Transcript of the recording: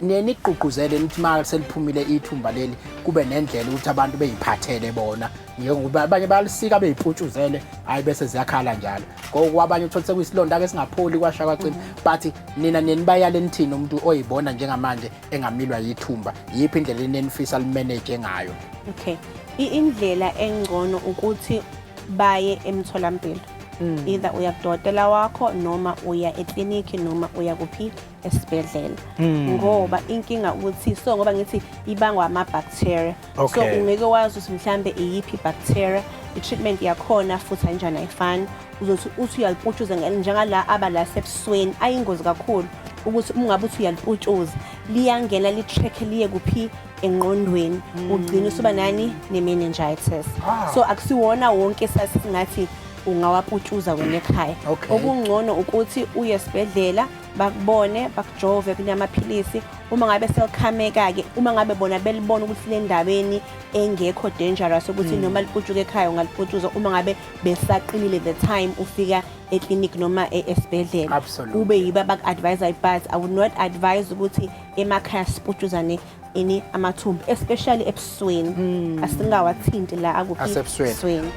Niqhuquzele nithi manje seliphumile ithumba leli kube nendlela ukuthi abantu beyiphathele bona ngoba abanye bayalisika beyiputshuzele hayi bese ziyakhala njalo ngokwabanye uthola sekuyisilonda ke singapholi kwasha kwacina but nina bayale nithini umuntu oyibona njengamanje engamilwa yithumba yipi indlela enenifisa limanage ngayo? Okay, indlela engcono ukuthi baye emtholampilo. Either uya kudokotela wakho noma uya ekliniki noma uya kuphi esibhedlela ngoba inkinga ukuthi so ngoba ngithi ibangwa ama-bacteria so ungeke wazi ukuthi mhlambe iyiphi bacteria i-treatment yakhona futhi kanjani ayifani uzothi uthi uyaliputshuza njengala abala sebusweni ayingozi kakhulu ukuthi ungabe uthi uyaliputshuza liyangena li-track liye kuphi engqondweni ugcina usuba nani ne-meningitis so akusiwona wonke sasingathi ungawaputshuza wena ekhaya okungcono ukuthi uye esibhedlela bakubone bakujove kunamaphilisi uma ngabe selikhameka ke uma ngabe bona belibona ukuthi le ndabeni engekho dangerous ukuthi noma liputshuke ekhaya ungaliputshuza uma ngabe besaqinile the time ufika eclinic noma esibhedlela kube yiba baku-advise but I would not advise ukuthi emakhaya siputshuzane ini amathumbu especially ebusweni asingawathinti la akuphi ebusweni.